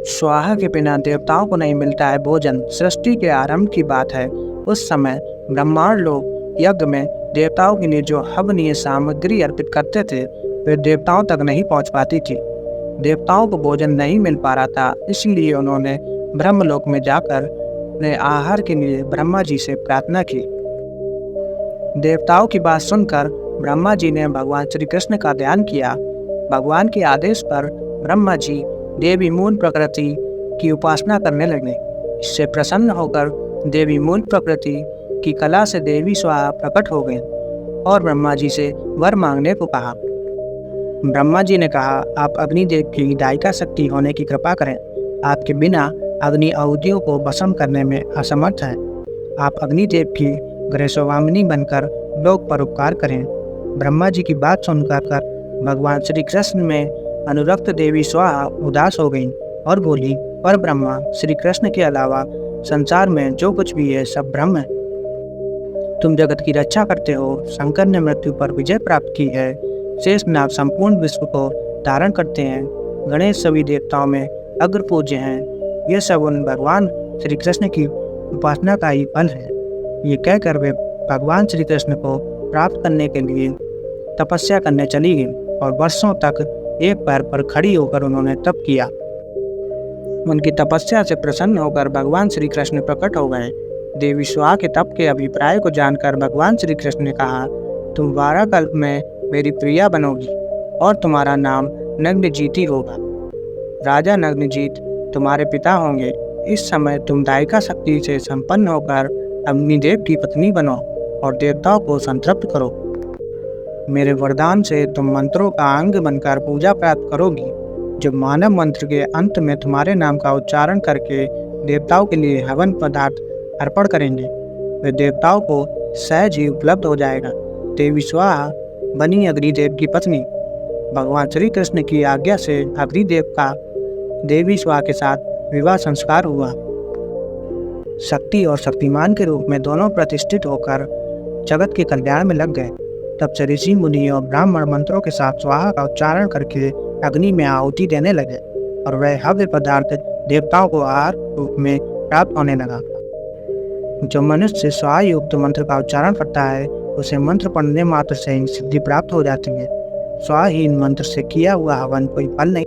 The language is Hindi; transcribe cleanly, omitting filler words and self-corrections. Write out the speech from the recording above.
स्वाहा के बिना देवताओं को नहीं मिलता है भोजन। सृष्टि के आरंभ की बात है। उस समय ब्रह्मांड लोग यज्ञ में देवताओं के लिए जो हवनीय सामग्री अर्पित करते थे वे देवताओं तक नहीं पहुंच पाती थी। देवताओं को भोजन नहीं मिल पा रहा था, इसलिए उन्होंने ब्रह्मलोक में जाकर अपने आहार के लिए ब्रह्मा जी से प्रार्थना की। देवताओं की बात सुनकर ब्रह्मा जी ने भगवान श्री कृष्ण का ध्यान किया। भगवान के आदेश पर ब्रह्मा जी देवी मूल प्रकृति की उपासना करने लगे। इससे प्रसन्न होकर देवी मूल प्रकृति की कला से देवी स्वाहा प्रकट हो गई और ब्रह्मा जी से वर मांगने को कहा। ब्रह्मा जी ने कहा, आप अग्निदेव की दायिका शक्ति होने की कृपा करें। आपके बिना अग्नि आहुतियों को भस्म करने में असमर्थ हैं। आप अग्निदेव की गृहस्वामिनी बनकर लोक पर उपकार करें। ब्रह्मा जी की बात सुनकर भगवान श्री कृष्ण में अनुरक्त देवी स्वाहा उदास हो गई और बोली, पर ब्रह्मा श्री कृष्ण के अलावा संसार में जो कुछ भी है सब ब्रह्म है। तुम जगत की रक्षा करते हो। शंकर ने मृत्यु पर विजय प्राप्त की है। शेषनाग संपूर्ण विश्व को धारण करते हैं। गणेश सभी देवताओं में अग्र पूज्य हैं। यह सब उन भगवान श्री कृष्ण की उपासना का ही फल है। ये कहकर वे भगवान श्री कृष्ण को प्राप्त करने के लिए तपस्या करने चली गई और वर्षों तक एक पैर पर खड़ी होकर उन्होंने तप किया। उनकी तपस्या से प्रसन्न होकर भगवान श्री कृष्ण प्रकट हो गए। देवी स्वाहा के तप के अभिप्राय को जानकर भगवान श्री कृष्ण ने कहा, तुम 12 कल्प में मेरी प्रिया बनोगी और तुम्हारा नाम नग्नजीत ही होगा। राजा नग्नजीत तुम्हारे पिता होंगे। इस समय तुम दायिका शक्ति से संपन्न होकर अग्निदेव की पत्नी बनो और देवताओं को संतृप्त करो। मेरे वरदान से तुम मंत्रों का अंग बनकर पूजा प्राप्त करोगी। जब मानव मंत्र के अंत में तुम्हारे नाम का उच्चारण करके देवताओं के लिए हवन पदार्थ अर्पण करेंगे, वे देवताओं को सहज ही उपलब्ध हो जाएगा। देवी स्वाहा बनी अग्निदेव की पत्नी। भगवान श्री कृष्ण की आज्ञा से अग्निदेव का देवी स्वाहा के साथ विवाह संस्कार हुआ। शक्ति और शक्तिमान के रूप में दोनों प्रतिष्ठित होकर जगत के कल्याण में लग गए। तब से ऋषि मुनि और ब्राह्मण मंत्रों के साथ स्वाहा का उच्चारण करके अग्नि में आहुति देने लगे और वह हव्य पदार्थ देवताओं को आहार रूप में प्राप्त होने लगा। जो मनुष्य स्वाहा युक्त मंत्र का उच्चारण करता है उसे मंत्र पढ़ने मात्र से ही सिद्धि प्राप्त हो जाती है। स्वाहाहीन मंत्र से किया हुआ हवन कोई फल नहीं